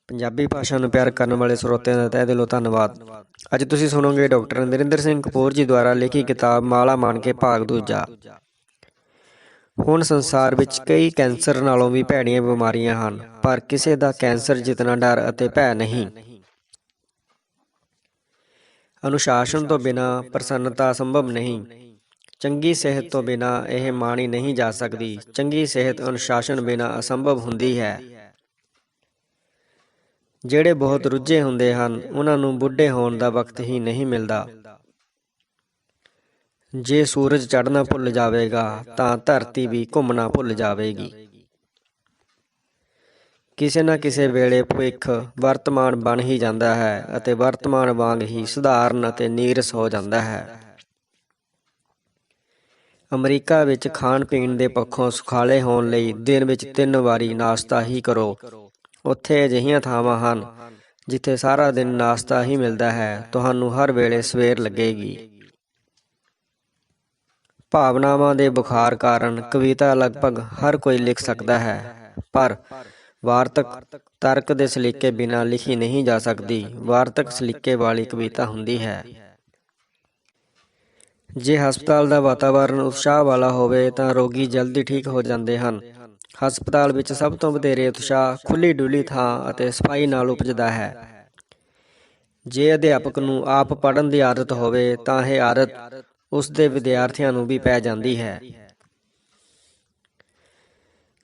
ਪੰਜਾਬੀ ਭਾਸ਼ਾ ਨੂੰ ਪਿਆਰ ਕਰਨ ਵਾਲੇ ਸਰੋਤਿਆਂ ਦਾ ਤਹਿ ਦਿਲੋਂ ਧੰਨਵਾਦ। ਅੱਜ ਤੁਸੀਂ ਸੁਣੋਗੇ ਡਾਕਟਰ ਨਰਿੰਦਰ ਸਿੰਘ ਕਪੂਰ ਜੀ ਦੁਆਰਾ ਲਿਖੀ ਕਿਤਾਬ ਮਾਲਾ ਮਾਣ ਕੇ ਭਾਗ ਦੂਜਾ। ਹੁਣ ਸੰਸਾਰ ਵਿੱਚ ਕਈ ਕੈਂਸਰ ਨਾਲੋਂ ਵੀ ਭੈੜੀਆਂ ਬਿਮਾਰੀਆਂ ਹਨ, ਪਰ ਕਿਸੇ ਦਾ ਕੈਂਸਰ ਜਿਤਨਾ ਡਰ ਅਤੇ ਭੈ ਨਹੀਂ। ਅਨੁਸ਼ਾਸਨ ਤੋਂ ਬਿਨਾਂ ਪ੍ਰਸੰਨਤਾ ਸੰਭਵ ਨਹੀਂ। ਚੰਗੀ ਸਿਹਤ ਤੋਂ ਬਿਨਾਂ ਇਹ ਮਾਣੀ ਨਹੀਂ ਜਾ ਸਕਦੀ। ਚੰਗੀ ਸਿਹਤ ਅਨੁਸ਼ਾਸਨ ਬਿਨਾਂ ਅਸੰਭਵ ਹੁੰਦੀ ਹੈ। ਜਿਹੜੇ ਬਹੁਤ ਰੁੱਝੇ ਹੁੰਦੇ ਹਨ, ਉਹਨਾਂ ਨੂੰ ਬੁੱਢੇ ਹੋਣ ਦਾ ਵਕਤ ਹੀ ਨਹੀਂ ਮਿਲਦਾ। ਜੇ ਸੂਰਜ ਚੜ੍ਹਨਾ ਭੁੱਲ ਜਾਵੇਗਾ ਤਾਂ ਧਰਤੀ ਵੀ ਘੁੰਮਣਾ ਭੁੱਲ ਜਾਵੇਗੀ। ਕਿਸੇ ਨਾ ਕਿਸੇ ਵੇਲੇ ਭਵਿੱਖ ਵਰਤਮਾਨ ਬਣ ਹੀ ਜਾਂਦਾ ਹੈ ਅਤੇ ਵਰਤਮਾਨ ਵਾਂਗ ਹੀ ਸਧਾਰਨ ਅਤੇ ਨੀਰਸ ਹੋ ਜਾਂਦਾ ਹੈ। ਅਮਰੀਕਾ ਵਿੱਚ ਖਾਣ ਪੀਣ ਦੇ ਪੱਖੋਂ ਸੁਖਾਲੇ ਹੋਣ ਲਈ ਦਿਨ ਵਿੱਚ 3 ਵਾਰੀ ਨਾਸ਼ਤਾ ਹੀ ਕਰੋ। ਉੱਥੇ ਅਜਿਹੀਆਂ ਥਾਵਾਂ ਹਨ ਜਿੱਥੇ ਸਾਰਾ ਦਿਨ ਨਾਸ਼ਤਾ ਹੀ ਮਿਲਦਾ ਹੈ। ਤੁਹਾਨੂੰ ਹਰ ਵੇਲੇ ਸਵੇਰ ਲੱਗੇਗੀ। ਭਾਵਨਾਵਾਂ ਦੇ ਬੁਖਾਰ ਕਾਰਨ ਕਵਿਤਾ ਲਗਭਗ ਹਰ ਕੋਈ ਲਿਖ ਸਕਦਾ ਹੈ, ਪਰ ਵਾਰਤਕ ਤਰਕ ਦੇ ਸਲੀਕੇ ਬਿਨਾਂ ਲਿਖੀ ਨਹੀਂ ਜਾ ਸਕਦੀ। ਵਾਰਤਕ ਸਲੀਕੇ ਵਾਲੀ ਕਵਿਤਾ ਹੁੰਦੀ ਹੈ। ਜੇ ਹਸਪਤਾਲ ਦਾ ਵਾਤਾਵਰਨ ਉਤਸ਼ਾਹ ਵਾਲਾ ਹੋਵੇ ਤਾਂ ਰੋਗੀ ਜਲਦੀ ਠੀਕ ਹੋ ਜਾਂਦੇ ਹਨ। ਹਸਪਤਾਲ ਵਿੱਚ ਸਭ ਤੋਂ ਵਧੇਰੇ ਉਤਸ਼ਾਹ ਖੁੱਲ੍ਹੀ ਡੁੱਲੀ ਥਾਂ ਅਤੇ ਸਫਾਈ ਨਾਲ ਉਪਜਦਾ ਹੈ। ਜੇ ਅਧਿਆਪਕ ਨੂੰ ਆਪ ਪੜ੍ਹਨ ਦੀ ਆਦਤ ਹੋਵੇ ਤਾਂ ਇਹ ਆਦਤ ਉਸ ਦੇ ਵਿਦਿਆਰਥੀਆਂ ਨੂੰ ਵੀ ਪੈ ਜਾਂਦੀ ਹੈ।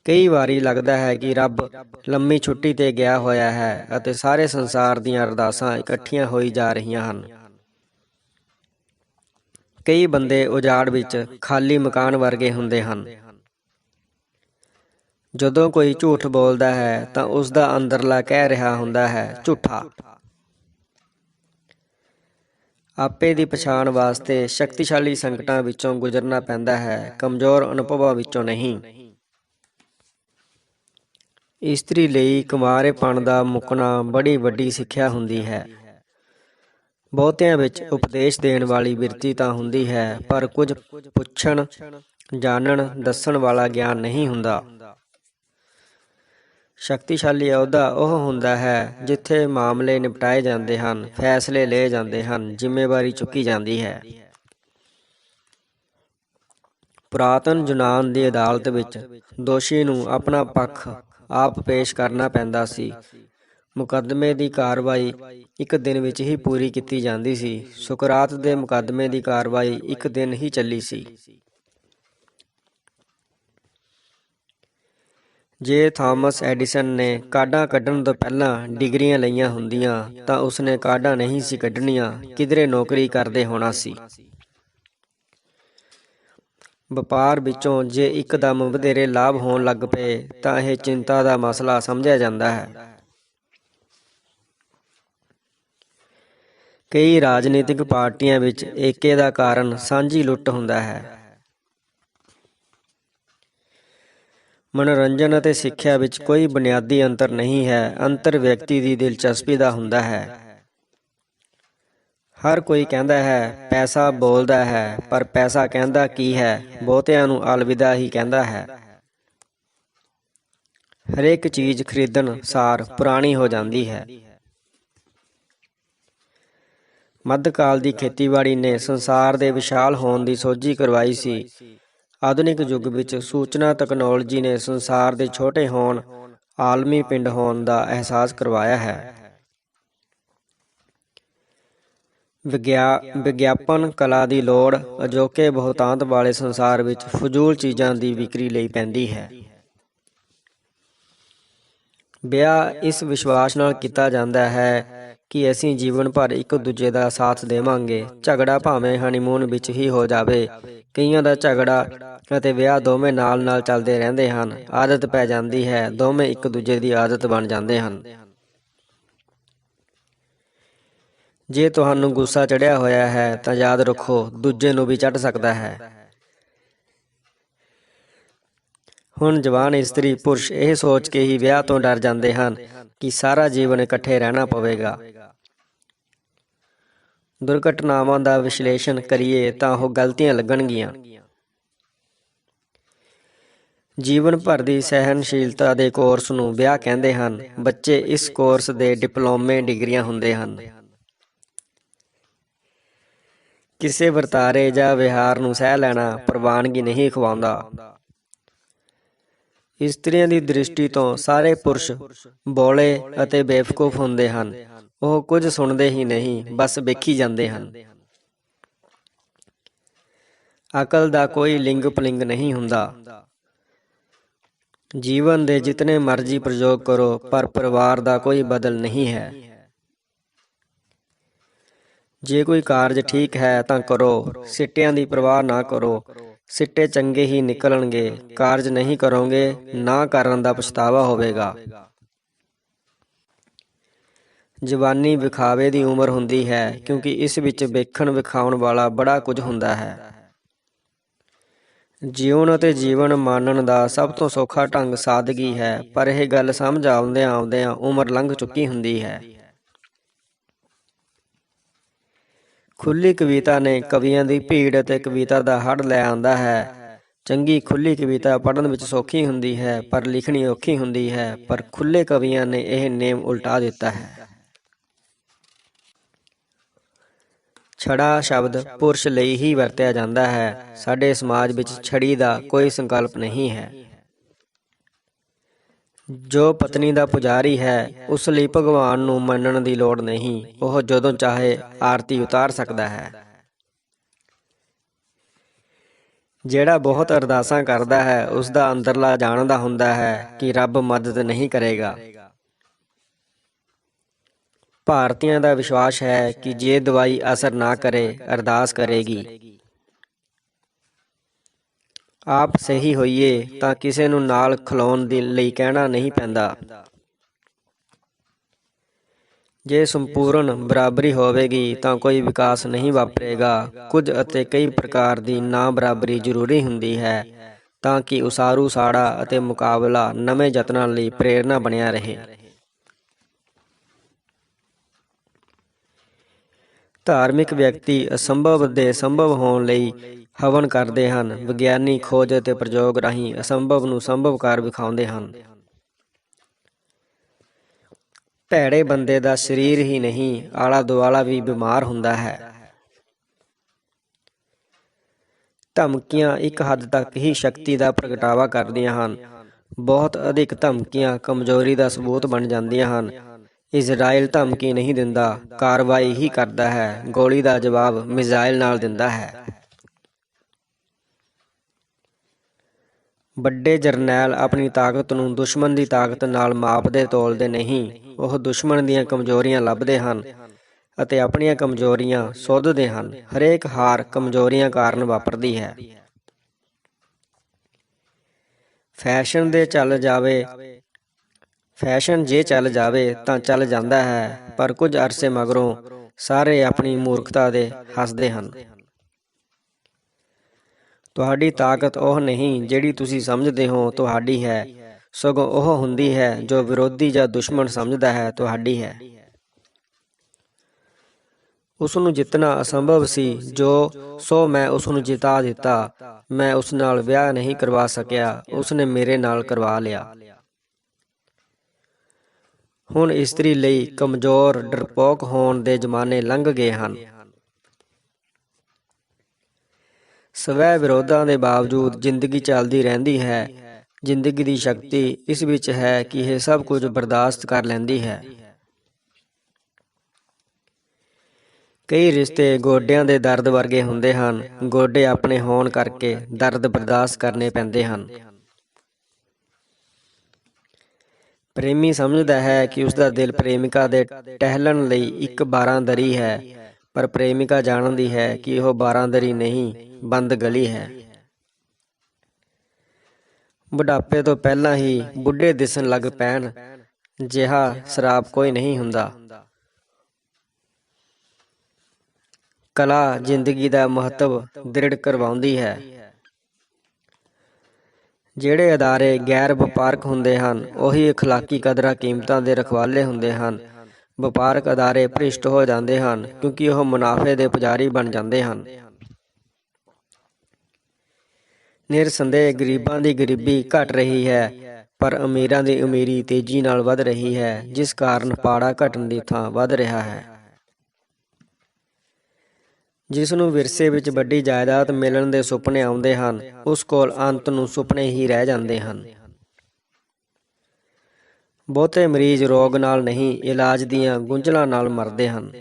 ਕਈ ਵਾਰੀ ਲੱਗਦਾ ਹੈ ਕਿ ਰੱਬ ਲੰਮੀ ਛੁੱਟੀ 'ਤੇ ਗਿਆ ਹੋਇਆ ਹੈ ਅਤੇ ਸਾਰੇ ਸੰਸਾਰ ਦੀਆਂ ਅਰਦਾਸਾਂ ਇਕੱਠੀਆਂ ਹੋਈ ਜਾ ਰਹੀਆਂ ਹਨ। ਕਈ ਬੰਦੇ ਉਜਾੜ ਵਿੱਚ ਖਾਲੀ ਮਕਾਨ ਵਰਗੇ ਹੁੰਦੇ ਹਨ। ਜਦੋਂ ਕੋਈ ਝੂਠ ਬੋਲਦਾ ਹੈ ਤਾਂ ਉਸ ਦਾ ਅੰਦਰਲਾ ਕਹਿ ਰਿਹਾ ਹੁੰਦਾ ਹੈ, ਝੂਠਾ। ਆਪੇ ਦੀ ਪਛਾਣ ਵਾਸਤੇ ਸ਼ਕਤੀਸ਼ਾਲੀ ਸੰਕਟਾਂ ਵਿੱਚੋਂ ਗੁਜ਼ਰਨਾ ਪੈਂਦਾ ਹੈ, ਕਮਜ਼ੋਰ ਅਨੁਭਵਾਂ ਵਿੱਚੋਂ ਨਹੀਂ। ਇਸਤਰੀ ਲਈ ਕੁਮਾਰੇਪਣ ਦਾ ਮੁੱਕਣਾ ਬੜੀ ਵੱਡੀ ਸਿੱਖਿਆ ਹੁੰਦੀ ਹੈ। ਬਹੁਤਿਆਂ ਵਿੱਚ ਉਪਦੇਸ਼ ਦੇਣ ਵਾਲੀ ਬਿਰਤੀ ਤਾਂ ਹੁੰਦੀ ਹੈ, ਪਰ ਕੁਝ ਪੁੱਛਣ, ਜਾਣਨ, ਦੱਸਣ ਵਾਲਾ ਗਿਆਨ ਨਹੀਂ ਹੁੰਦਾ। ਸ਼ਕਤੀਸ਼ਾਲੀ ਅਹੁਦਾ ਉਹ ਹੁੰਦਾ ਹੈ ਜਿੱਥੇ ਮਾਮਲੇ ਨਿਪਟਾਏ ਜਾਂਦੇ ਹਨ, ਫੈਸਲੇ ਲਏ ਜਾਂਦੇ ਹਨ, ਜ਼ਿੰਮੇਵਾਰੀ ਚੁੱਕੀ ਜਾਂਦੀ ਹੈ। ਪੁਰਾਤਨ ਯੂਨਾਨ ਦੀ ਅਦਾਲਤ ਵਿੱਚ ਦੋਸ਼ੀ ਨੂੰ ਆਪਣਾ ਪੱਖ ਆਪ ਪੇਸ਼ ਕਰਨਾ ਪੈਂਦਾ ਸੀ। ਮੁਕੱਦਮੇ ਦੀ ਕਾਰਵਾਈ 1 ਦਿਨ ਵਿੱਚ ਹੀ ਪੂਰੀ ਕੀਤੀ ਜਾਂਦੀ ਸੀ। ਸੁਕਰਾਤ ਦੇ ਮੁਕੱਦਮੇ ਦੀ ਕਾਰਵਾਈ 1 ਦਿਨ ਹੀ ਚੱਲੀ ਸੀ। ਜੇ ਥਾਮਸ ਐਡੀਸਨ ਨੇ ਕਾਢਾਂ ਕੱਢਣ ਤੋਂ ਪਹਿਲਾਂ ਡਿਗਰੀਆਂ ਲਈਆਂ ਹੁੰਦੀਆਂ ਤਾਂ ਉਸਨੇ ਕਾਢਾਂ ਨਹੀਂ ਸੀ ਕੱਢਣੀਆਂ, ਕਿਧਰੇ ਨੌਕਰੀ ਕਰਦੇ ਹੋਣਾ ਸੀ। ਵਪਾਰ ਵਿੱਚੋਂ ਜੇ ਇੱਕਦਮ ਵਧੇਰੇ ਲਾਭ ਹੋਣ ਲੱਗ ਪਏ ਤਾਂ ਇਹ ਚਿੰਤਾ ਦਾ ਮਸਲਾ ਸਮਝਿਆ ਜਾਂਦਾ ਹੈ। ਕਈ ਰਾਜਨੀਤਿਕ ਪਾਰਟੀਆਂ ਵਿੱਚ ਏਕੇ ਦਾ ਕਾਰਨ ਸਾਂਝੀ ਲੁੱਟ ਹੁੰਦਾ ਹੈ। ਮਨੋਰੰਜਨ ਅਤੇ ਸਿੱਖਿਆ ਵਿੱਚ ਕੋਈ ਬੁਨਿਆਦੀ ਅੰਤਰ ਨਹੀਂ ਹੈ। ਅੰਤਰ ਵਿਅਕਤੀ ਦੀ ਦਿਲਚਸਪੀ ਦਾ ਹੁੰਦਾ ਹੈ। ਹਰ ਕੋਈ ਕਹਿੰਦਾ ਹੈ ਪੈਸਾ ਬੋਲਦਾ ਹੈ, ਪਰ ਪੈਸਾ ਕਹਿੰਦਾ ਕੀ ਹੈ? ਬਹੁਤਿਆਂ ਨੂੰ ਅਲਵਿਦਾ ਹੀ ਕਹਿੰਦਾ ਹੈ। ਹਰੇਕ ਚੀਜ਼ ਖਰੀਦਣ ਸਾਰ ਪੁਰਾਣੀ ਹੋ ਜਾਂਦੀ ਹੈ। ਮੱਧਕਾਲ ਦੀ ਖੇਤੀਬਾੜੀ ਨੇ ਸੰਸਾਰ ਦੇ ਵਿਸ਼ਾਲ ਹੋਣ ਦੀ ਸੋਝੀ ਕਰਵਾਈ ਸੀ। ਆਧੁਨਿਕ ਯੁੱਗ ਵਿੱਚ ਸੂਚਨਾ ਤਕਨਾਲੋਜੀ ਨੇ ਸੰਸਾਰ ਦੇ ਛੋਟੇ ਹੋਣ, ਆਲਮੀ ਪਿੰਡ ਹੋਣ ਦਾ ਅਹਿਸਾਸ ਕਰਵਾਇਆ ਹੈ। ਵਿਗਿਆਪਨ ਕਲਾ ਦੀ ਲੋੜ ਅਜੋਕੇ ਬਹੁਤਾਂਤ ਵਾਲੇ ਸੰਸਾਰ ਵਿੱਚ ਫਜ਼ੂਲ ਚੀਜ਼ਾਂ ਦੀ ਵਿਕਰੀ ਲਈ ਪੈਂਦੀ ਹੈ। ਵਿਆਹ ਇਸ ਵਿਸ਼ਵਾਸ ਨਾਲ ਕੀਤਾ ਜਾਂਦਾ ਹੈ ਕਿ ਅਸੀਂ ਜੀਵਨ ਭਰ ਇੱਕ ਦੂਜੇ ਦਾ ਸਾਥ ਦੇਵਾਂਗੇ। ਝਗੜਾ ਭਾਵੇਂ ਹਨੀਮੂਨ ਵਿੱਚ ਹੀ ਹੋ ਜਾਵੇ। ਕਈਆਂ ਦਾ ਝਗੜਾ ਅਤੇ ਵਿਆਹ ਦੋਵੇਂ ਨਾਲ-ਨਾਲ ਚੱਲਦੇ ਰਹਿੰਦੇ ਹਨ। ਆਦਤ ਪੈ ਜਾਂਦੀ ਹੈ, ਦੋਵੇਂ ਇੱਕ ਦੂਜੇ ਦੀ ਆਦਤ ਬਣ ਜਾਂਦੇ ਹਨ। ਜੇ ਤੁਹਾਨੂੰ ਗੁੱਸਾ ਚੜ੍ਹਿਆ ਹੋਇਆ ਹੈ ਤਾਂ ਯਾਦ ਰੱਖੋ, ਦੂਜੇ ਨੂੰ ਵੀ ਚੜ੍ਹ ਸਕਦਾ ਹੈ। ਹੁਣ ਜਵਾਨ ਇਸਤਰੀ ਪੁਰਸ਼ ਇਹ ਸੋਚ ਕੇ ਹੀ ਵਿਆਹ ਤੋਂ ਡਰ ਜਾਂਦੇ ਹਨ ਕਿ ਸਾਰਾ ਜੀਵਨ ਇਕੱਠੇ ਰਹਿਣਾ ਪਵੇਗਾ। ਦੁਰਘਟਨਾਵਾਂ ਦਾ ਵਿਸ਼ਲੇਸ਼ਣ ਕਰੀਏ ਤਾਂ ਉਹ ਗਲਤੀਆਂ ਲੱਗਣਗੀਆਂ। ਜੀਵਨ ਭਰ ਦੀ ਸਹਿਨਸ਼ੀਲਤਾ ਦੇ ਕੋਰਸ ਨੂੰ ਵਿਆਹ ਕਹਿੰਦੇ ਹਨ। ਬੱਚੇ ਇਸ ਕੋਰਸ ਦੇ ਡਿਪਲੋਮੇ ਡਿਗਰੀਆਂ ਹੁੰਦੇ ਹਨ। ਕਿਸੇ ਵਰਤਾਰੇ ਜਾਂ ਵਿਹਾਰ ਨੂੰ ਸਹਿ ਲੈਣਾ ਪ੍ਰਵਾਨਗੀ ਨਹੀਂ ਖਵਾਉਂਦਾ। ਇਸਤਰੀਆਂ ਦੀ ਦ੍ਰਿਸ਼ਟੀ ਤੋਂ ਸਾਰੇ ਪੁਰਸ਼ ਬੋਲੇ ਅਤੇ ਬੇਵਕੂਫ ਹੁੰਦੇ ਹਨ। ਉਹ ਕੁਝ ਸੁਣਦੇ ਹੀ ਨਹੀਂ, ਬਸ ਵੇਖੀ ਜਾਂਦੇ ਹਨ। ਅਕਲ ਦਾ ਕੋਈ ਲਿੰਗ ਪਲਿੰਗ ਨਹੀਂ ਹੁੰਦਾ। ਜੀਵਨ ਦੇ ਜਿਤਨੇ ਮਰਜ਼ੀ ਪ੍ਰਯੋਗ ਕਰੋ, ਪਰ ਪਰਿਵਾਰ ਦਾ ਕੋਈ ਬਦਲ ਨਹੀਂ ਹੈ। ਜੇ ਕੋਈ ਕਾਰਜ ਠੀਕ ਹੈ ਤਾਂ ਕਰੋ, ਸਿੱਟਿਆਂ ਦੀ ਪਰਵਾਹ ਨਾ ਕਰੋ। ਸਿੱਟੇ ਚੰਗੇ ਹੀ ਨਿਕਲਣਗੇ। ਕਾਰਜ ਨਹੀਂ ਕਰੋਗੇ, ਨਾ ਕਰਨ ਦਾ ਪਛਤਾਵਾ ਹੋਵੇਗਾ। ਜਵਾਨੀ ਵਿਖਾਵੇ ਦੀ ਉਮਰ ਹੁੰਦੀ ਹੈ, ਕਿਉਂਕਿ ਇਸ ਵਿੱਚ ਵੇਖਣ ਵਿਖਾਉਣ ਵਾਲਾ ਬੜਾ ਕੁਝ ਹੁੰਦਾ ਹੈ। ਜਿਉਣ ਅਤੇ ਜੀਵਨ ਮਾਣਨ ਦਾ ਸਭ ਤੋਂ ਸੌਖਾ ਢੰਗ ਸਾਦਗੀ ਹੈ, ਪਰ ਇਹ ਗੱਲ ਸਮਝ ਆਉਂਦਿਆਂ ਆਉਂਦਿਆਂ ਉਮਰ ਲੰਘ ਚੁੱਕੀ ਹੁੰਦੀ ਹੈ। ਖੁੱਲੀ ਕਵਿਤਾ ਨੇ ਕਵੀਆਂ ਦੀ ਭੀੜ ਅਤੇ ਕਵਿਤਾ ਦਾ ਹੜ੍ਹ ਲੈ ਆਂਦਾ ਹੈ। ਚੰਗੀ ਖੁੱਲੀ ਕਵਿਤਾ ਪੜ੍ਹਨ ਵਿੱਚ ਸੌਖੀ ਹੁੰਦੀ ਹੈ, ਪਰ ਲਿਖਣੀ ਔਖੀ ਹੁੰਦੀ ਹੈ। ਪਰ ਖੁੱਲੇ ਕਵੀਆਂ ਨੇ ਇਹ ਨੇਮ ਉਲਟਾ ਦਿੱਤਾ ਹੈ। ਛੜਾ ਸ਼ਬਦ ਪੁਰਸ਼ ਲਈ ਹੀ ਵਰਤਿਆ ਜਾਂਦਾ ਹੈ। ਸਾਡੇ ਸਮਾਜ ਵਿੱਚ ਛੜੀ ਦਾ ਕੋਈ ਸੰਕਲਪ ਨਹੀਂ ਹੈ। ਜੋ ਪਤਨੀ ਦਾ ਪੁਜਾਰੀ ਹੈ, ਉਸ ਲਈ ਭਗਵਾਨ ਨੂੰ ਮੰਨਣ ਦੀ ਲੋੜ ਨਹੀਂ। ਉਹ ਜਦੋਂ ਚਾਹੇ ਆਰਤੀ ਉਤਾਰ ਸਕਦਾ ਹੈ। ਜਿਹੜਾ ਬਹੁਤ ਅਰਦਾਸਾਂ ਕਰਦਾ ਹੈ, ਉਸ ਦਾ ਅੰਦਰਲਾ ਜਾਣਦਾ ਹੁੰਦਾ ਹੈ ਕਿ ਰੱਬ ਮਦਦ ਨਹੀਂ ਕਰੇਗਾ। ਭਾਰਤੀਆਂ ਦਾ ਵਿਸ਼ਵਾਸ ਹੈ ਕਿ ਜੇ ਦਵਾਈ ਅਸਰ ਨਾ ਕਰੇ, ਅਰਦਾਸ ਕਰੇਗੀ। ਆਪ ਸਹੀ ਹੋਈਏ ਤਾਂ ਕਿਸੇ ਨੂੰ ਨਾਲ ਖਲੋਣ ਦੇ ਲਈ ਕਹਿਣਾ ਨਹੀਂ ਪੈਂਦਾ। ਜੇ ਸੰਪੂਰਨ ਬਰਾਬਰੀ ਹੋਵੇਗੀ ਤਾਂ ਕੋਈ ਵਿਕਾਸ ਨਹੀਂ ਵਾਪਰੇਗਾ। ਕੁਝ ਅਤੇ ਕਈ ਪ੍ਰਕਾਰ ਦੀ ਨਾ ਬਰਾਬਰੀ ਜ਼ਰੂਰੀ ਹੁੰਦੀ ਹੈ, ਤਾਂ ਕਿ ਉਸਾਰੂ ਸਾੜਾ ਅਤੇ ਮੁਕਾਬਲਾ ਨਵੇਂ ਯਤਨਾਂ ਲਈ ਪ੍ਰੇਰਨਾ ਬਣਿਆ ਰਹੇ। ਧਾਰਮਿਕ ਵਿਅਕਤੀ ਅਸੰਭਵ ਦੇ ਸੰਭਵ ਹੋਣ ਲਈ ਹਵਨ ਕਰਦੇ ਹਨ। ਵਿਗਿਆਨੀ ਖੋਜ ਅਤੇ ਪ੍ਰਯੋਗ ਰਾਹੀਂ ਅਸੰਭਵ ਨੂੰ ਸੰਭਵ ਕਰ ਵਿਖਾਉਂਦੇ ਹਨ। ਭੈੜੇ ਬੰਦੇ ਦਾ ਸਰੀਰ ਹੀ ਨਹੀਂ, ਆਲਾ ਦੁਆਲਾ ਵੀ ਬਿਮਾਰ ਹੁੰਦਾ ਹੈ। ਧਮਕੀਆਂ ਇੱਕ ਹੱਦ ਤੱਕ ਹੀ ਸ਼ਕਤੀ ਦਾ ਪ੍ਰਗਟਾਵਾ ਕਰਦੀਆਂ ਹਨ। ਬਹੁਤ ਅਧਿਕ ਧਮਕੀਆਂ ਕਮਜ਼ੋਰੀ ਦਾ ਸਬੂਤ ਬਣ ਜਾਂਦੀਆਂ ਹਨ। ਇਜ਼ਰਾਈਲ ਧਮਕੀ ਨਹੀਂ ਦਿੰਦਾ, ਕਾਰਵਾਈ ਹੀ ਕਰਦਾ ਹੈ। ਗੋਲੀ ਦਾ ਜਵਾਬ ਮਿਜ਼ਾਈਲ ਨਾਲ ਦਿੰਦਾ ਹੈ। ਵੱਡੇ ਜਰਨੈਲ ਆਪਣੀ ਤਾਕਤ ਨੂੰ ਦੁਸ਼ਮਣ ਦੀ ਤਾਕਤ ਨਾਲ ਮਾਪਦੇ ਤੋਲਦੇ ਨਹੀਂ। ਉਹ ਦੁਸ਼ਮਣ ਦੀਆਂ ਕਮਜ਼ੋਰੀਆਂ ਲੱਭਦੇ ਹਨ ਅਤੇ ਆਪਣੀਆਂ ਕਮਜ਼ੋਰੀਆਂ ਸੋਧਦੇ ਹਨ। ਹਰੇਕ ਹਾਰ ਕਮਜ਼ੋਰੀਆਂ ਕਾਰਨ ਵਾਪਰਦੀ ਹੈ। ਫੈਸ਼ਨ ਜੇ ਚੱਲ ਜਾਵੇ ਤਾਂ ਚੱਲ ਜਾਂਦਾ ਹੈ, ਪਰ ਕੁਝ ਅਰਸੇ ਮਗਰੋਂ ਸਾਰੇ ਆਪਣੀ ਮੂਰਖਤਾ ਦੇ ਹੱਸਦੇ ਹਨ। ਤੁਹਾਡੀ ਤਾਕਤ ਉਹ ਨਹੀਂ ਜਿਹੜੀ ਤੁਸੀਂ ਸਮਝਦੇ ਹੋ ਤੁਹਾਡੀ ਹੈ, ਸਗੋਂ ਉਹ ਹੁੰਦੀ ਹੈ ਜੋ ਵਿਰੋਧੀ ਜਾਂ ਦੁਸ਼ਮਣ ਸਮਝਦਾ ਹੈ ਤੁਹਾਡੀ ਹੈ। ਉਸ ਨੂੰ ਜਿੱਤਣਾ ਅਸੰਭਵ ਸੀ, ਸੋ ਮੈਂ ਉਸ ਨੂੰ ਜਿਤਾ ਦਿੱਤਾ। ਮੈਂ ਉਸ ਨਾਲ ਵਿਆਹ ਨਹੀਂ ਕਰਵਾ ਸਕਿਆ, ਉਸ ਨੇ ਮੇਰੇ ਨਾਲ ਕਰਵਾ ਲਿਆ। ਹੁਣ ਇਸਤਰੀ ਲਈ ਕਮਜ਼ੋਰ ਡਰਪੋਕ ਹੋਣ ਦੇ ਜ਼ਮਾਨੇ ਲੰਘ ਗਏ ਹਨ। ਸਵੈ ਵਿਰੋਧਾਂ ਦੇ ਬਾਵਜੂਦ ਜ਼ਿੰਦਗੀ ਚੱਲਦੀ ਰਹਿੰਦੀ ਹੈ। ਜ਼ਿੰਦਗੀ ਦੀ ਸ਼ਕਤੀ ਇਸ ਵਿੱਚ ਹੈ ਕਿ ਇਹ ਸਭ ਕੁਝ ਬਰਦਾਸ਼ਤ ਕਰ ਲੈਂਦੀ ਹੈ। ਕਈ ਰਿਸ਼ਤੇ ਗੋਡਿਆਂ ਦੇ ਦਰਦ ਵਰਗੇ ਹੁੰਦੇ ਹਨ। ਗੋਡੇ ਆਪਣੇ ਹੋਣ ਕਰਕੇ ਦਰਦ ਬਰਦਾਸ਼ਤ ਕਰਨੇ ਪੈਂਦੇ ਹਨ। ਪ੍ਰੇਮੀ ਸਮਝਦਾ ਹੈ ਕਿ ਉਸਦਾ ਦਿਲ ਪ੍ਰੇਮਿਕਾ ਦੇ ਟਹਿਲਣ ਲਈ ਇੱਕ ਬਾਰਾਂਦਰੀ ਹੈ, ਪਰ ਪ੍ਰੇਮਿਕਾ ਜਾਣਦੀ ਹੈ ਕਿ ਉਹ ਬਾਰਾਂਦਰੀ ਨਹੀਂ, ਬੰਦ ਗਲੀ ਹੈ। ਬੁਢਾਪੇ ਤੋਂ ਪਹਿਲਾਂ ਹੀ ਬੁੱਢੇ ਦਿਸਣ ਲੱਗ ਪੈਣ ਜਿਹਾ ਸਰਾਪ ਕੋਈ ਨਹੀਂ ਹੁੰਦਾ। ਕਲਾ ਜ਼ਿੰਦਗੀ ਦਾ ਮਹੱਤਵ ਦ੍ਰਿੜ ਕਰਵਾਉਂਦੀ ਹੈ। ਜਿਹੜੇ ਅਦਾਰੇ ਗੈਰ ਵਪਾਰਕ ਹੁੰਦੇ ਹਨ, ਉਹੀ ਅਖਲਾਕੀ ਕਦਰਾਂ ਕੀਮਤਾਂ ਦੇ ਰਖਵਾਲੇ ਹੁੰਦੇ ਹਨ। ਵਪਾਰਕ ਅਦਾਰੇ ਭ੍ਰਿਸ਼ਟ ਹੋ ਜਾਂਦੇ ਹਨ, ਕਿਉਂਕਿ ਉਹ ਮੁਨਾਫੇ ਦੇ ਪੁਜਾਰੀ ਬਣ ਜਾਂਦੇ ਹਨ। ਨਿਰਸੰਦੇਹ ਗਰੀਬਾਂ ਦੀ ਗਰੀਬੀ ਘਟ ਰਹੀ ਹੈ, ਪਰ ਅਮੀਰਾਂ ਦੀ ਅਮੀਰੀ ਤੇਜ਼ੀ ਨਾਲ ਵੱਧ ਰਹੀ ਹੈ, ਜਿਸ ਕਾਰਨ ਪਾੜਾ ਘਟਣ ਦੀ ਥਾਂ ਵੱਧ ਰਿਹਾ ਹੈ। ਜਿਸ ਨੂੰ ਵਿਰਸੇ ਵਿੱਚ ਵੱਡੀ ਜਾਇਦਾਦ ਮਿਲਣ ਦੇ ਸੁਪਨੇ ਆਉਂਦੇ ਹਨ, ਉਸ ਕੋਲ ਅੰਤ ਨੂੰ ਸੁਪਨੇ ਹੀ ਰਹਿ ਜਾਂਦੇ ਹਨ। ਬਹੁਤੇ ਮਰੀਜ਼ ਰੋਗ ਨਾਲ ਨਹੀਂ, ਇਲਾਜ ਦੀਆਂ ਗੁੰਝਲਾਂ ਨਾਲ ਮਰਦੇ ਹਨ।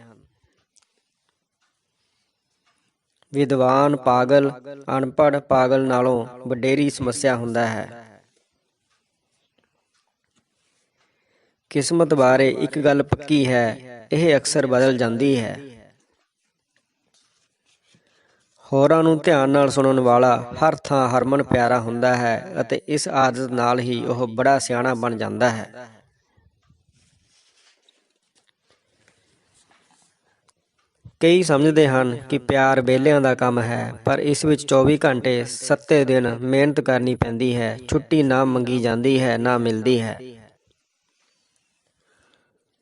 ਵਿਦਵਾਨ ਪਾਗਲ ਅਨਪੜ੍ਹ ਪਾਗਲ ਨਾਲੋਂ ਵਡੇਰੀ ਸਮੱਸਿਆ ਹੁੰਦਾ ਹੈ। ਕਿਸਮਤ ਬਾਰੇ ਇੱਕ ਗੱਲ ਪੱਕੀ ਹੈ, ਇਹ ਅਕਸਰ ਬਦਲ ਜਾਂਦੀ ਹੈ। ਹੋਰਾਂ ਨੂੰ ਧਿਆਨ ਨਾਲ ਸੁਣਨ ਵਾਲਾ ਹਰ ਥਾਂ ਹਰਮਨ ਪਿਆਰਾ ਹੁੰਦਾ ਹੈ ਅਤੇ ਇਸ ਆਦਤ ਨਾਲ ਹੀ ਉਹ ਬੜਾ ਸਿਆਣਾ ਬਣ ਜਾਂਦਾ ਹੈ। ਕਈ ਸਮਝਦੇ ਹਨ ਕਿ ਪਿਆਰ ਵਿਹਲਿਆਂ ਦਾ ਕੰਮ ਹੈ, ਪਰ ਇਸ ਵਿੱਚ 24 ਘੰਟੇ 7 ਦਿਨ ਮਿਹਨਤ ਕਰਨੀ ਪੈਂਦੀ ਹੈ। ਛੁੱਟੀ ਨਾ ਮੰਗੀ ਜਾਂਦੀ ਹੈ, ਨਾ ਮਿਲਦੀ ਹੈ।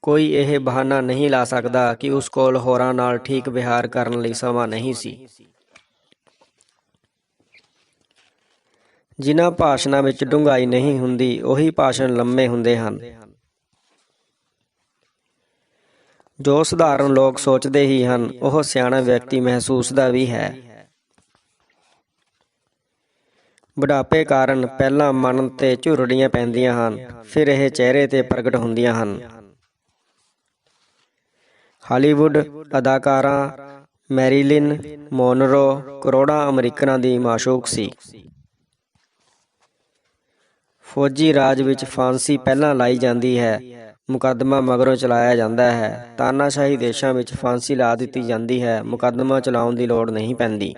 ਕੋਈ ਇਹ ਬਹਾਨਾ ਨਹੀਂ ਲਾ ਸਕਦਾ ਕਿ ਉਸ ਕੋਲ ਹੋਰਾਂ ਨਾਲ ਠੀਕ ਵਿਹਾਰ ਕਰਨ ਲਈ ਸਮਾਂ ਨਹੀਂ ਸੀ। ਜਿਨ੍ਹਾਂ ਭਾਸ਼ਣਾਂ ਵਿੱਚ ਡੂੰਘਾਈ ਨਹੀਂ ਹੁੰਦੀ, ਉਹੀ ਭਾਸ਼ਣ ਲੰਮੇ ਹੁੰਦੇ ਹਨ। ਜੋ ਸਧਾਰਨ ਲੋਕ ਸੋਚਦੇ ਹੀ ਹਨ, ਉਹ ਸਿਆਣਾ ਵਿਅਕਤੀ ਮਹਿਸੂਸਦਾ ਵੀ ਹੈ। ਬੁਢਾਪੇ ਕਾਰਨ ਪਹਿਲਾਂ ਮਨ ਤੇ ਝੁਰੜੀਆਂ ਪੈਂਦੀਆਂ ਹਨ, ਫਿਰ ਇਹ ਚਿਹਰੇ ਤੇ ਪ੍ਰਗਟ ਹੁੰਦੀਆਂ ਹਨ। ਹਾਲੀਵੁੱਡ ਅਦਾਕਾਰਾ ਮੈਰੀਲਿਨ ਮੋਨਰੋ ਕਰੋੜਾਂ ਅਮਰੀਕਨਾਂ ਦੀ ਮਾਸ਼ੂਕ ਸੀ। ਫੌਜੀ ਰਾਜ ਵਿੱਚ ਫਾਂਸੀ ਪਹਿਲਾਂ ਲਾਈ ਜਾਂਦੀ ਹੈ, ਮੁਕੱਦਮਾ ਮਗਰੋਂ ਚਲਾਇਆ ਜਾਂਦਾ ਹੈ। ਤਾਨਾਸ਼ਾਹੀ ਦੇਸ਼ਾਂ ਵਿੱਚ ਫਾਂਸੀ ਲਾ ਦਿੱਤੀ ਜਾਂਦੀ ਹੈ, ਮੁਕੱਦਮਾ ਚਲਾਉਣ ਦੀ ਲੋੜ ਨਹੀਂ ਪੈਂਦੀ।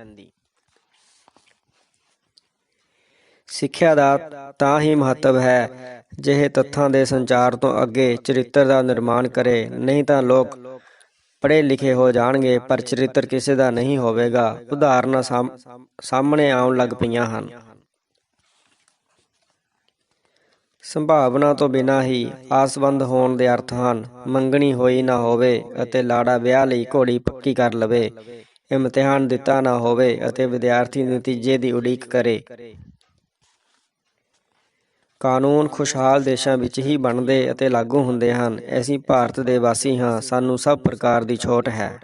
ਸਿੱਖਿਆ ਦਾ ਤਾਂ ਹੀ ਮਹੱਤਵ ਹੈ, ਜਿਹੇ ਤੱਥਾਂ ਦੇ ਸੰਚਾਰ ਤੋਂ ਅੱਗੇ ਚਰਿੱਤਰ ਦਾ ਨਿਰਮਾਣ ਕਰੇ। ਨਹੀਂ ਤਾਂ ਲੋਕ ਪੜ੍ਹੇ ਲਿਖੇ ਹੋ ਜਾਣਗੇ, ਪਰ ਚਰਿੱਤਰ ਕਿਸੇ ਦਾ ਨਹੀਂ ਹੋਵੇਗਾ। ਉਦਾਹਰਨਾਂ ਸਾਹਮਣੇ ਆਉਣ ਲੱਗ ਪਈਆਂ ਹਨ। ਸੰਭਾਵਨਾ ਤੋਂ ਬਿਨਾਂ ਹੀ ਆਸਵੰਦ ਹੋਣ ਦੇ ਅਰਥ ਹਨ। ਮੰਗਣੀ ਹੋਈ ਨਾ ਹੋਵੇ ਅਤੇ ਲਾੜਾ ਵਿਆਹ ਲਈ ਘੋੜੀ ਪੱਕੀ ਕਰ ਲਵੇ। ਇਮਤਿਹਾਨ ਦਿੱਤਾ ਨਾ ਹੋਵੇ ਅਤੇ ਵਿਦਿਆਰਥੀ ਨਤੀਜੇ ਦੀ ਉਡੀਕ ਕਰੇ। ਕਾਨੂੰਨ ਖੁਸ਼ਹਾਲ ਦੇਸ਼ਾਂ ਵਿੱਚ ਹੀ ਬਣਦੇ ਅਤੇ ਲਾਗੂ ਹੁੰਦੇ ਹਨ। ਅਸੀਂ ਭਾਰਤ ਦੇ ਵਾਸੀ ਹਾਂ, ਸਾਨੂੰ ਸਭ ਪ੍ਰਕਾਰ ਦੀ ਛੋਟ ਹੈ।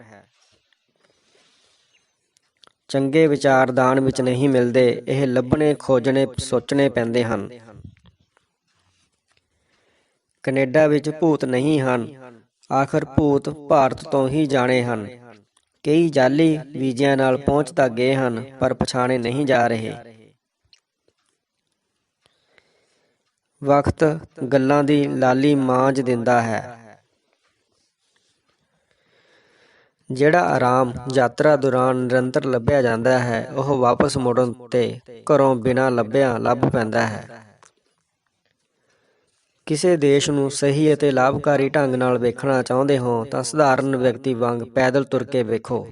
ਚੰਗੇ ਵਿਚਾਰ ਦਾਨ ਵਿੱਚ ਨਹੀਂ ਮਿਲਦੇ, ਇਹ ਲੱਭਣੇ ਖੋਜਣੇ ਸੋਚਣੇ ਪੈਂਦੇ ਹਨ। ਕੈਨੇਡਾ ਵਿੱਚ ਭੂਤ ਨਹੀਂ ਹਨ, ਆਖਰ ਭੂਤ ਭਾਰਤ ਤੋਂ ਹੀ ਜਾਣੇ ਹਨ। ਕਈ ਜਾਅਲੀ ਵੀਜ਼ਿਆਂ ਨਾਲ ਪਹੁੰਚ ਤਾਂ ਗਏ ਹਨ, ਪਰ ਪਛਾਣੇ ਨਹੀਂ ਜਾ ਰਹੇ। ਵਕਤ ਗੱਲਾਂ ਦੀ ਲਾਲੀ ਮਾਂਜ ਦਿੰਦਾ ਹੈ। ਜਿਹੜਾ ਆਰਾਮ ਯਾਤਰਾ ਦੌਰਾਨ ਨਿਰੰਤਰ ਲੱਭਿਆ ਜਾਂਦਾ ਹੈ, ਉਹ ਵਾਪਸ ਮੁੜਨ ਤੇ ਘਰੋਂ ਬਿਨਾਂ ਲੱਭਿਆਂ ਲੱਭ ਪੈਂਦਾ ਹੈ। ਕਿਸੇ ਦੇਸ਼ ਨੂੰ ਸਹੀ ਅਤੇ ਲਾਭਕਾਰੀ ਢੰਗ ਨਾਲ ਵੇਖਣਾ ਚਾਹੁੰਦੇ ਹੋ ਤਾਂ ਸਧਾਰਨ ਵਿਅਕਤੀ ਵਾਂਗ ਪੈਦਲ ਤੁਰ ਕੇ ਵੇਖੋ।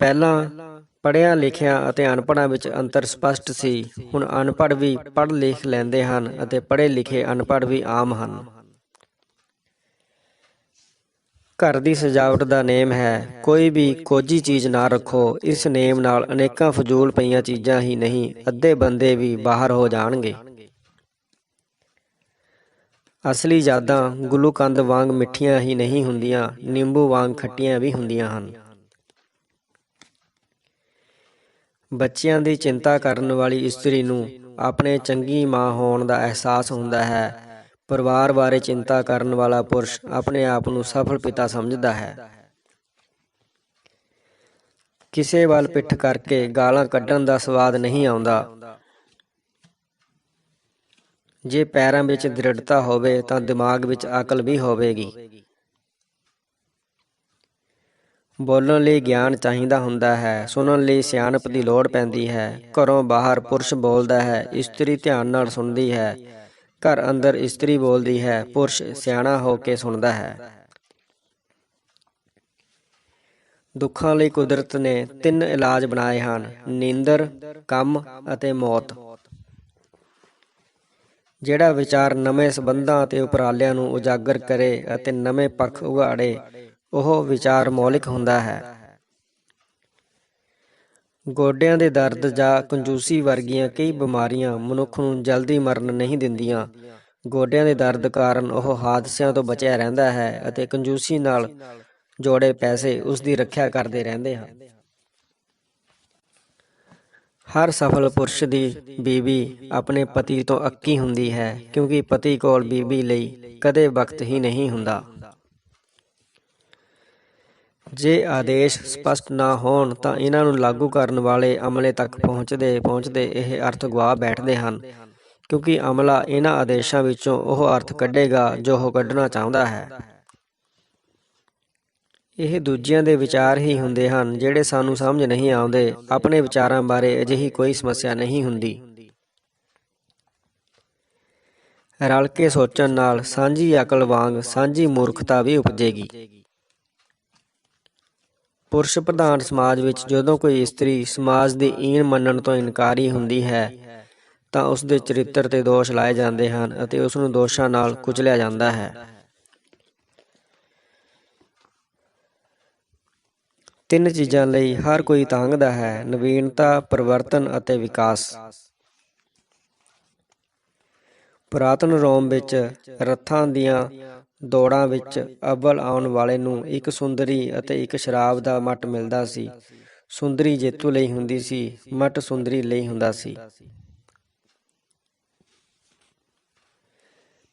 ਪਹਿਲਾਂ ਪੜ੍ਹਿਆਂ ਲਿਖਿਆਂ ਅਤੇ ਅਨਪੜ੍ਹਾਂ ਵਿੱਚ ਅੰਤਰ ਸਪਸ਼ਟ ਸੀ। ਹੁਣ ਅਨਪੜ੍ਹ ਵੀ ਪੜ੍ਹ ਲਿਖ ਲੈਂਦੇ ਹਨ ਅਤੇ ਪੜ੍ਹੇ ਲਿਖੇ ਅਨਪੜ੍ਹ ਵੀ ਆਮ ਹਨ। ਘਰ ਦੀ ਸਜਾਵਟ ਦਾ ਨੇਮ ਹੈ, ਕੋਈ ਵੀ ਕੋਝੀ ਚੀਜ਼ ਨਾ ਰੱਖੋ। ਇਸ ਨੇਮ ਨਾਲ ਅਨੇਕਾਂ ਫਜ਼ੂਲ ਪਈਆਂ ਚੀਜ਼ਾਂ ਹੀ ਨਹੀਂ, ਅੱਧੇ ਬੰਦੇ ਵੀ ਬਾਹਰ ਹੋ ਜਾਣਗੇ। ਅਸਲੀ ਯਾਦਾਂ ਗੁਲੂਕੰਦ ਵਾਂਗ ਮਿੱਠੀਆਂ ਹੀ ਨਹੀਂ ਹੁੰਦੀਆਂ, ਨਿੰਬੂ ਵਾਂਗ ਖੱਟੀਆਂ ਵੀ ਹੁੰਦੀਆਂ ਹਨ। ਬੱਚਿਆਂ ਦੀ ਚਿੰਤਾ ਕਰਨ ਵਾਲੀ ਇਸਤਰੀ ਨੂੰ ਆਪਣੇ ਚੰਗੀ ਮਾਂ ਹੋਣ ਦਾ ਅਹਿਸਾਸ ਹੁੰਦਾ ਹੈ। ਪਰਿਵਾਰ ਬਾਰੇ ਚਿੰਤਾ ਕਰਨ ਵਾਲਾ ਪੁਰਸ਼ ਆਪਣੇ ਆਪ ਨੂੰ ਸਫਲ ਪਿਤਾ ਸਮਝਦਾ ਹੈ। ਕਿਸੇ ਵੱਲ ਪਿੱਠ ਕਰਕੇ ਗਾਲਾਂ ਕੱਢਣ ਦਾ ਸਵਾਦ ਨਹੀਂ ਆਉਂਦਾ। ਜੇ ਪੈਰਾਂ ਵਿੱਚ ਦ੍ਰਿੜਤਾ ਹੋਵੇ ਤਾਂ ਦਿਮਾਗ ਵਿੱਚ ਅਕਲ ਵੀ ਹੋਵੇਗੀ। ਬੋਲਣ ਲਈ ਗਿਆਨ ਚਾਹੀਦਾ ਹੁੰਦਾ ਹੈ, ਸੁਣਨ ਲਈ ਸਿਆਣਪ ਦੀ ਲੋੜ ਪੈਂਦੀ ਹੈ। ਘਰੋਂ ਬਾਹਰ ਪੁਰਸ਼ ਬੋਲਦਾ ਹੈ, ਇਸਤਰੀ ਧਿਆਨ ਨਾਲ ਸੁਣਦੀ ਹੈ। ਘਰ ਅੰਦਰ ਇਸਤਰੀ ਬੋਲਦੀ ਹੈ, ਪੁਰਸ਼ ਸਿਆਣਾ ਹੋ ਕੇ ਸੁਣਦਾ ਹੈ। ਦੁੱਖਾਂ ਲਈ ਕੁਦਰਤ ਨੇ 3 ਇਲਾਜ ਬਣਾਏ ਹਨ: ਨੀਂਦਰ, ਕੰਮ ਅਤੇ ਮੌਤ। ਜਿਹੜਾ ਵਿਚਾਰ ਨਵੇਂ ਸੰਬੰਧਾਂ ਅਤੇ ਉਪਰਾਲਿਆਂ ਨੂੰ ਉਜਾਗਰ ਕਰੇ ਅਤੇ ਨਵੇਂ ਪੱਖ ਉਘਾੜੇ, ਉਹ ਵਿਚਾਰ ਮੌਲਿਕ ਹੁੰਦਾ ਹੈ। ਗੋਡਿਆਂ ਦੇ ਦਰਦ ਜਾਂ ਕੰਜੂਸੀ ਵਰਗੀਆਂ ਕਈ ਬਿਮਾਰੀਆਂ ਮਨੁੱਖ ਨੂੰ ਜਲਦੀ ਮਰਨ ਨਹੀਂ ਦਿੰਦੀਆਂ। ਗੋਡਿਆਂ ਦੇ ਦਰਦ ਕਾਰਨ ਉਹ ਹਾਦਸਿਆਂ ਤੋਂ ਬਚਿਆ ਰਹਿੰਦਾ ਹੈ ਅਤੇ ਕੰਜੂਸੀ ਨਾਲ ਜੋੜੇ ਪੈਸੇ ਉਸ ਦੀ ਰੱਖਿਆ ਕਰਦੇ ਰਹਿੰਦੇ ਹਨ। ਹਰ ਸਫਲ ਪੁਰਸ਼ ਦੀ ਬੀਵੀ ਆਪਣੇ ਪਤੀ ਤੋਂ ਅੱਕੀ ਹੁੰਦੀ ਹੈ, ਕਿਉਂਕਿ ਪਤੀ ਕੋਲ ਬੀਵੀ ਲਈ ਕਦੇ ਵਕਤ ਹੀ ਨਹੀਂ ਹੁੰਦਾ। ਜੇ ਆਦੇਸ਼ ਸਪਸ਼ਟ ਨਾ ਹੋਣ ਤਾਂ ਇਹਨਾਂ ਨੂੰ ਲਾਗੂ ਕਰਨ ਵਾਲੇ ਅਮਲੇ ਤੱਕ ਪਹੁੰਚਦੇ ਇਹ ਅਰਥ ਗਵਾ ਬੈਠਦੇ ਹਨ, ਕਿਉਂਕਿ ਅਮਲਾ ਇਹਨਾਂ ਆਦੇਸ਼ਾਂ ਵਿੱਚੋਂ ਉਹ ਅਰਥ ਕੱਢੇਗਾ ਜੋ ਉਹ ਕੱਢਣਾ ਚਾਹੁੰਦਾ ਹੈ। ਇਹ ਦੂਜਿਆਂ ਦੇ ਵਿਚਾਰ ਹੀ ਹੁੰਦੇ ਹਨ ਜਿਹੜੇ ਸਾਨੂੰ ਸਮਝ ਨਹੀਂ ਆਉਂਦੇ। ਆਪਣੇ ਵਿਚਾਰਾਂ ਬਾਰੇ ਅਜਿਹੀ ਕੋਈ ਸਮੱਸਿਆ ਨਹੀਂ ਹੁੰਦੀ। ਰਲ ਕੇ ਸੋਚਣ ਨਾਲ ਸਾਂਝੀ ਅਕਲ ਵਾਂਗ ਸਾਂਝੀ ਮੂਰਖਤਾ ਵੀ ਉਪਜੇਗੀ। ਪੁਰਸ਼ ਪ੍ਰਧਾਨ ਸਮਾਜ ਵਿੱਚ ਜਦੋਂ ਕੋਈ ਇਸਤਰੀ ਸਮਾਜ ਦੀ ਈਨ ਮੰਨਣ ਤੋਂ ਇਨਕਾਰੀ ਹੁੰਦੀ ਹੈ ਤਾਂ ਉਸ ਦੇ ਚਰਿੱਤਰ ਤੇ ਦੋਸ਼ ਲਾਏ ਜਾਂਦੇ ਹਨ ਅਤੇ ਉਸ ਨੂੰ ਦੋਸ਼ਾਂ ਨਾਲ ਕੁਚਲਿਆ ਜਾਂਦਾ ਹੈ। ਤਿੰਨ ਚੀਜ਼ਾਂ ਲਈ ਹਰ ਕੋਈ ਤਾਂਘਦਾ ਹੈ: ਨਵੀਨਤਾ, ਪਰਿਵਰਤਨ ਅਤੇ ਵਿਕਾਸ। ਪੁਰਾਤਨ ਰੋਮ ਵਿੱਚ ਰੱਥਾਂ ਦੀਆਂ ਦੌੜਾਂ ਵਿੱਚ ਅੱਵਲ ਆਉਣ ਵਾਲੇ ਨੂੰ ਇੱਕ ਸੁੰਦਰੀ ਅਤੇ ਇੱਕ ਸ਼ਰਾਬ ਦਾ ਮੱਟ ਮਿਲਦਾ ਸੀ। ਸੁੰਦਰੀ ਜੇਤੂ ਲਈ ਹੁੰਦੀ ਸੀ, ਮੱਟ ਸੁੰਦਰੀ ਲਈ ਹੁੰਦਾ ਸੀ।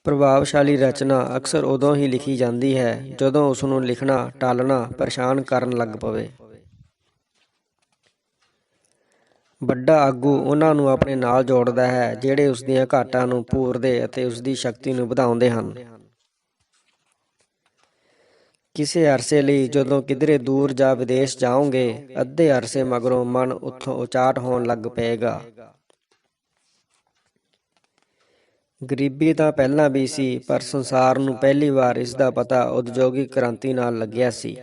ਪ੍ਰਭਾਵਸ਼ਾਲੀ ਰਚਨਾ ਅਕਸਰ ਉਦੋਂ ਹੀ ਲਿਖੀ ਜਾਂਦੀ ਹੈ ਜਦੋਂ ਉਸ ਨੂੰ ਲਿਖਣਾ ਟਾਲਣਾ ਪਰੇਸ਼ਾਨ ਕਰਨ ਲੱਗ ਪਵੇ। ਵੱਡਾ ਆਗੂ ਉਹਨਾਂ ਨੂੰ ਆਪਣੇ ਨਾਲ ਜੋੜਦਾ ਹੈ ਜਿਹੜੇ ਉਸ ਦੀਆਂ ਘਾਟਾਂ ਨੂੰ ਪੂਰਦੇ ਅਤੇ ਉਸ ਦੀ ਸ਼ਕਤੀ ਨੂੰ ਵਧਾਉਂਦੇ ਹਨ। ਕਿਸੇ ਅਰਸੇ ਲਈ ਜਦੋਂ ਕਿਧਰੇ ਦੂਰ ਜਾਂ ਵਿਦੇਸ਼ ਜਾਓਗੇ, ਅੱਧੇ ਅਰਸੇ ਮਗਰੋਂ ਮਨ ਉੱਥੋਂ ਉਚਾਟ ਹੋਣ ਲੱਗ ਪਏਗਾ। ਗਰੀਬੀ ਤਾਂ ਪਹਿਲਾਂ ਵੀ ਸੀ, ਪਰ ਸੰਸਾਰ ਨੂੰ ਪਹਿਲੀ ਵਾਰ ਇਸ ਦਾ ਪਤਾ ਉਦਯੋਗਿਕ ਕ੍ਰਾਂਤੀ ਨਾਲ ਲੱਗਿਆ ਸੀ।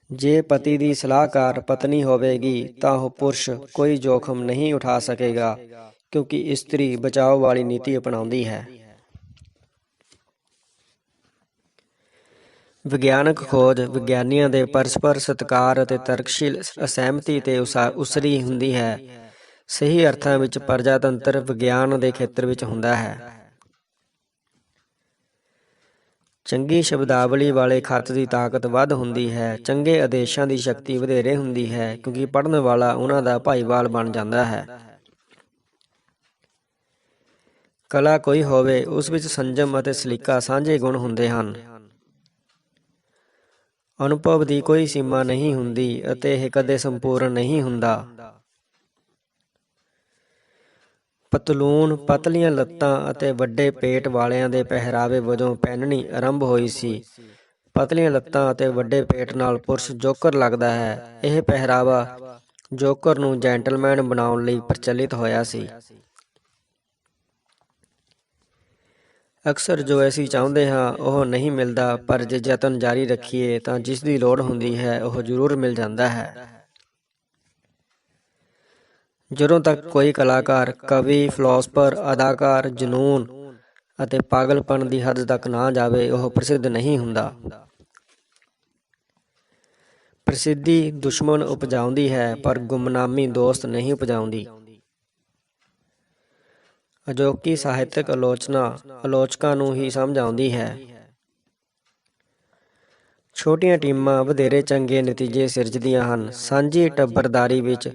ਜੇ ਪਤੀ ਦੀ ਸਲਾਹਕਾਰ ਪਤਨੀ ਹੋਵੇਗੀ ਤਾਂ ਉਹ ਪੁਰਸ਼ ਕੋਈ ਜੋਖਮ ਨਹੀਂ ਉਠਾ ਸਕੇਗਾ, ਕਿਉਂਕਿ ਇਸਤਰੀ ਬਚਾਓ ਵਾਲੀ ਨੀਤੀ ਅਪਣਾਉਂਦੀ ਹੈ। ਵਿਗਿਆਨਕ ਖੋਜ ਵਿਗਿਆਨੀਆਂ ਦੇ ਪਰਸਪਰ ਸਤਿਕਾਰ ਅਤੇ ਤਰਕਸ਼ੀਲ ਅਸਹਿਮਤੀ ਤੇ ਉਸਰੀ ਹੁੰਦੀ ਹੈ। ਸਹੀ ਅਰਥਾਂ ਵਿੱਚ ਪ੍ਰਜਾਤੰਤਰ ਵਿਗਿਆਨ ਦੇ ਖੇਤਰ ਵਿੱਚ ਹੁੰਦਾ ਹੈ। ਚੰਗੀ ਸ਼ਬਦਾਵਲੀ ਵਾਲੇ ਖੱਤ ਦੀ ਤਾਕਤ ਵੱਧ ਹੁੰਦੀ ਹੈ। ਚੰਗੇ ਆਦੇਸ਼ਾਂ ਦੀ ਸ਼ਕਤੀ ਵਧੇਰੇ ਹੁੰਦੀ ਹੈ, ਕਿਉਂਕਿ ਪੜ੍ਹਨ ਵਾਲਾ ਉਹਨਾਂ ਦਾ ਭਾਈਵਾਲ ਬਣ ਜਾਂਦਾ ਹੈ। ਕਲਾ ਕੋਈ ਹੋਵੇ, ਉਸ ਵਿੱਚ ਸੰਜਮ ਅਤੇ ਸਲੀਕਾ ਸਾਂਝੇ ਗੁਣ ਹੁੰਦੇ ਹਨ। ਅਨੁਭਵ ਦੀ ਕੋਈ ਸੀਮਾ ਨਹੀਂ ਹੁੰਦੀ ਅਤੇ ਇਹ ਕਦੇ ਸੰਪੂਰਨ ਨਹੀਂ ਹੁੰਦਾ। ਪਤਲੂਨ ਪਤਲੀਆਂ ਲੱਤਾਂ ਅਤੇ ਵੱਡੇ ਪੇਟ ਵਾਲਿਆਂ ਦੇ ਪਹਿਰਾਵੇ ਵਜੋਂ ਪਹਿਨਣੀ ਆਰੰਭ ਹੋਈ ਸੀ। ਪਤਲੀਆਂ ਲੱਤਾਂ ਅਤੇ ਵੱਡੇ ਪੇਟ ਨਾਲ ਪੁਰਸ਼ ਜੋਕਰ ਲੱਗਦਾ ਹੈ। ਇਹ ਪਹਿਰਾਵਾ ਜੋਕਰ ਨੂੰ ਜੈਂਟਲਮੈਨ ਬਣਾਉਣ ਲਈ ਪ੍ਰਚਲਿਤ ਹੋਇਆ ਸੀ। ਅਕਸਰ ਜੋ ਅਸੀਂ ਚਾਹੁੰਦੇ ਹਾਂ ਉਹ ਨਹੀਂ ਮਿਲਦਾ, ਪਰ ਜੇ ਯਤਨ ਜਾਰੀ ਰੱਖੀਏ ਤਾਂ ਜਿਸ ਦੀ ਲੋੜ ਹੁੰਦੀ ਹੈ ਉਹ ਜ਼ਰੂਰ ਮਿਲ ਜਾਂਦਾ ਹੈ। ਜਦੋਂ ਤੱਕ ਕੋਈ ਕਲਾਕਾਰ, ਕਵੀ, ਫਿਲਾਸਫਰ, ਅਦਾਕਾਰ ਜਨੂੰਨ ਅਤੇ ਪਾਗਲਪਣ ਦੀ ਹੱਦ ਤੱਕ ਨਾ ਜਾਵੇ, ਉਹ ਪ੍ਰਸਿੱਧ ਨਹੀਂ ਹੁੰਦਾ। ਪ੍ਰਸਿੱਧੀ ਦੁਸ਼ਮਣ ਉਪਜਾਉਂਦੀ ਹੈ, ਪਰ ਗੁੰਮਨਾਮੀ ਦੋਸਤ ਨਹੀਂ ਉਪਜਾਉਂਦੀ। ਅਜੋਕੀ ਸਾਹਿਤਕ ਆਲੋਚਨਾ ਆਲੋਚਕਾਂ ਨੂੰ ਹੀ ਸਮਝ ਆਉਂਦੀ ਹੈ। ਛੋਟੀਆਂ ਟੀਮਾਂ ਵਧੇਰੇ ਚੰਗੇ ਨਤੀਜੇ ਸਿਰਜਦੀਆਂ ਹਨ। ਸਾਂਝੀ ਟੱਬਰਦਾਰੀ ਵਿੱਚ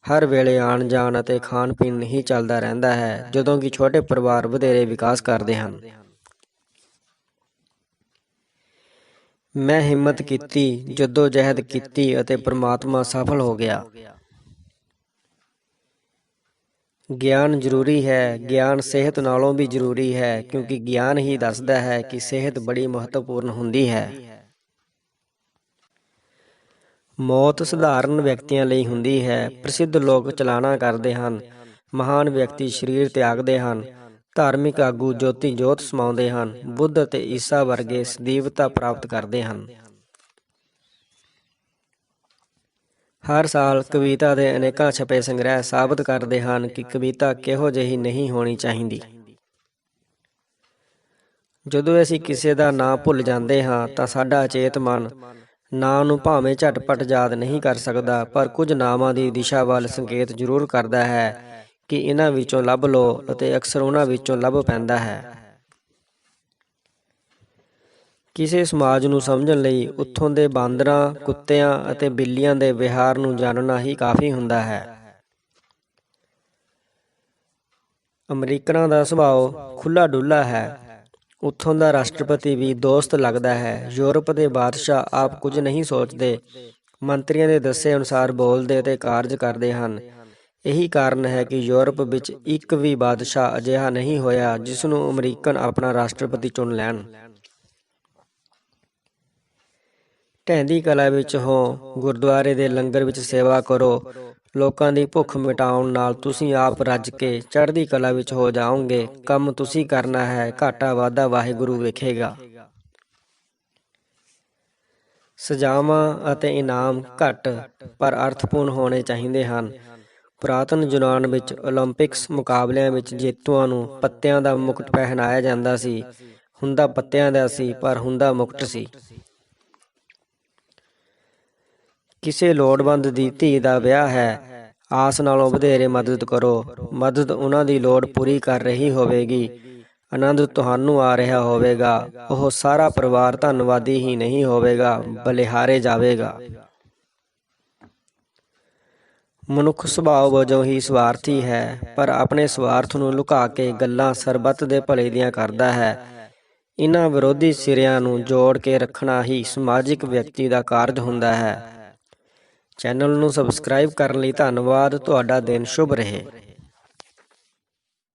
ਹਰ ਵੇਲੇ ਆਣ ਜਾਣ ਅਤੇ ਖਾਣ ਪੀਣ ਹੀ ਚੱਲਦਾ ਰਹਿੰਦਾ ਹੈ, ਜਦੋਂ ਕਿ ਛੋਟੇ ਪਰਿਵਾਰ ਵਧੇਰੇ ਵਿਕਾਸ ਕਰਦੇ ਹਨ। ਮੈਂ ਹਿੰਮਤ ਕੀਤੀ, ਜੱਦੋ-ਜਹਿਦ ਕੀਤੀ ਅਤੇ ਪ੍ਰਮਾਤਮਾ ਸਫਲ ਹੋ ਗਿਆ। ਗਿਆਨ ਜ਼ਰੂਰੀ ਹੈ। ਗਿਆਨ ਸਿਹਤ ਨਾਲੋਂ ਵੀ ਜ਼ਰੂਰੀ ਹੈ, ਕਿਉਂਕਿ ਗਿਆਨ ਹੀ ਦੱਸਦਾ ਹੈ ਕਿ ਸਿਹਤ ਬੜੀ ਮਹੱਤਵਪੂਰਨ ਹੁੰਦੀ ਹੈ। ਮੌਤ ਸਧਾਰਨ ਵਿਅਕਤੀਆਂ ਲਈ ਹੁੰਦੀ ਹੈ। ਪ੍ਰਸਿੱਧ ਲੋਕ ਚਲਾਣਾ ਕਰਦੇ ਹਨ, ਮਹਾਨ ਵਿਅਕਤੀ ਸਰੀਰ ਤਿਆਗਦੇ ਹਨ, ਧਾਰਮਿਕ ਆਗੂ ਜੋਤੀ ਜੋਤ ਸਮਾਉਂਦੇ ਹਨ, ਬੁੱਧ ਅਤੇ ਈਸਾ ਵਰਗੇ ਸਦੀਵਤਾ ਪ੍ਰਾਪਤ ਕਰਦੇ ਹਨ। ਹਰ ਸਾਲ ਕਵਿਤਾ ਦੇ ਅਨੇਕਾਂ ਛਪੇ ਸੰਗ੍ਰਹਿ ਸਾਬਤ ਕਰਦੇ ਹਨ ਕਿ ਕਵਿਤਾ ਕਿਹੋ ਜਿਹੀ ਨਹੀਂ ਹੋਣੀ ਚਾਹੀਦੀ। ਜਦੋਂ ਅਸੀਂ ਕਿਸੇ ਦਾ ਨਾਂ ਭੁੱਲ ਜਾਂਦੇ ਹਾਂ ਤਾਂ ਸਾਡਾ ਅਚੇਤ ਮਨ ਨਾਂ ਨੂੰ ਭਾਵੇਂ ਝਟਪਟ ਯਾਦ ਨਹੀਂ ਕਰ ਸਕਦਾ, ਪਰ ਕੁਝ ਨਾਵਾਂ ਦੀ ਦਿਸ਼ਾ ਵੱਲ ਸੰਕੇਤ ਜ਼ਰੂਰ ਕਰਦਾ ਹੈ ਕਿ ਇਹਨਾਂ ਵਿੱਚੋਂ ਲੱਭ ਲਓ, ਅਤੇ ਅਕਸਰ ਉਹਨਾਂ ਵਿੱਚੋਂ ਲੱਭ ਪੈਂਦਾ ਹੈ। ਕਿਸੇ ਸਮਾਜ ਨੂੰ ਸਮਝਣ ਲਈ ਉੱਥੋਂ ਦੇ ਬਾਂਦਰਾਂ, ਕੁੱਤਿਆਂ ਅਤੇ ਬਿੱਲੀਆਂ ਦੇ ਵਿਹਾਰ ਨੂੰ ਜਾਣਨਾ ਹੀ ਕਾਫੀ ਹੁੰਦਾ ਹੈ। ਅਮਰੀਕਨਾਂ ਦਾ ਸੁਭਾਅ ਖੁੱਲ੍ਹਾ ਡੁੱਲ੍ਹਾ ਹੈ। ਉੱਥੋਂ ਦਾ ਰਾਸ਼ਟਰਪਤੀ ਵੀ ਦੋਸਤ ਲੱਗਦਾ ਹੈ। ਯੂਰਪ ਦੇ ਬਾਦਸ਼ਾਹ ਆਪ ਕੁਝ ਨਹੀਂ ਸੋਚਦੇ, ਮੰਤਰੀਆਂ ਦੇ ਦੱਸੇ ਅਨੁਸਾਰ ਬੋਲਦੇ ਅਤੇ ਕਾਰਜ ਕਰਦੇ ਹਨ। ਇਹੀ ਕਾਰਨ ਹੈ ਕਿ ਯੂਰਪ ਵਿੱਚ ਇੱਕ ਵੀ ਬਾਦਸ਼ਾਹ ਅਜਿਹਾ ਨਹੀਂ ਹੋਇਆ ਜਿਸ ਨੂੰ ਅਮਰੀਕਨ ਆਪਣਾ ਰਾਸ਼ਟਰਪਤੀ ਚੁਣ ਲੈਣ। ਢਹਿੰਦੀ ਕਲਾ ਵਿੱਚ ਹੋ, ਗੁਰਦੁਆਰੇ ਦੇ ਲੰਗਰ ਵਿੱਚ ਸੇਵਾ ਕਰੋ। ਲੋਕਾਂ ਦੀ ਭੁੱਖ ਮਿਟਾਉਣ ਨਾਲ ਤੁਸੀਂ ਆਪ ਰੱਜ ਕੇ ਚੜ੍ਹਦੀ ਕਲਾ ਵਿੱਚ ਹੋ ਜਾਓਗੇ। ਕੰਮ ਤੁਸੀਂ ਕਰਨਾ ਹੈ, ਘਾਟਾ ਵਾਧਾ ਵਾਹਿਗੁਰੂ ਵੇਖੇਗਾ। ਸਜ਼ਾਵਾਂ ਅਤੇ ਇਨਾਮ ਘੱਟ ਪਰ ਅਰਥਪੂਰਨ ਹੋਣੇ ਚਾਹੀਦੇ ਹਨ। ਪੁਰਾਤਨ ਯੂਨਾਨ ਵਿੱਚ ਓਲੰਪਿਕਸ ਮੁਕਾਬਲਿਆਂ ਵਿੱਚ ਜੇਤੂਆਂ ਨੂੰ ਪੱਤਿਆਂ ਦਾ ਮੁਕਟ ਪਹਿਨਾਇਆ ਜਾਂਦਾ ਸੀ। ਹੁੰਦਾ ਪੱਤਿਆਂ ਦਾ ਸੀ, ਪਰ ਹੁੰਦਾ ਮੁਕਟ ਸੀ। ਕਿਸੇ ਲੋੜਵੰਦ ਦੀ ਧੀ ਦਾ ਵਿਆਹ ਹੈ, ਆਸ ਨਾਲੋਂ ਵਧੇਰੇ ਮਦਦ ਕਰੋ। ਮਦਦ ਉਹਨਾਂ ਦੀ ਲੋੜ ਪੂਰੀ ਕਰ ਰਹੀ ਹੋਵੇਗੀ, ਆਨੰਦ ਤੁਹਾਨੂੰ ਆ ਰਿਹਾ ਹੋਵੇਗਾ। ਉਹ ਸਾਰਾ ਪਰਿਵਾਰ ਧੰਨਵਾਦੀ ਹੀ ਨਹੀਂ ਹੋਵੇਗਾ, ਬਲਿਹਾਰੇ ਜਾਵੇਗਾ। ਮਨੁੱਖ ਸੁਭਾਅ ਵਜੋਂ ਹੀ ਸਵਾਰਥੀ ਹੈ, ਪਰ ਆਪਣੇ ਸਵਾਰਥ ਨੂੰ ਲੁਕਾ ਕੇ ਗੱਲਾਂ ਸਰਬੱਤ ਦੇ ਭਲੇ ਦੀਆਂ ਕਰਦਾ ਹੈ। ਇਹਨਾਂ ਵਿਰੋਧੀ ਸਿਰਿਆਂ ਨੂੰ ਜੋੜ ਕੇ ਰੱਖਣਾ ਹੀ ਸਮਾਜਿਕ ਵਿਅਕਤੀ ਦਾ ਕਾਰਜ ਹੁੰਦਾ ਹੈ। ਚੈਨਲ ਨੂੰ ਸਬਸਕ੍ਰਾਈਬ ਕਰਨ ਲਈ ਧੰਨਵਾਦ। ਤੁਹਾਡਾ ਦਿਨ ਸ਼ੁਭ ਰਹੇ।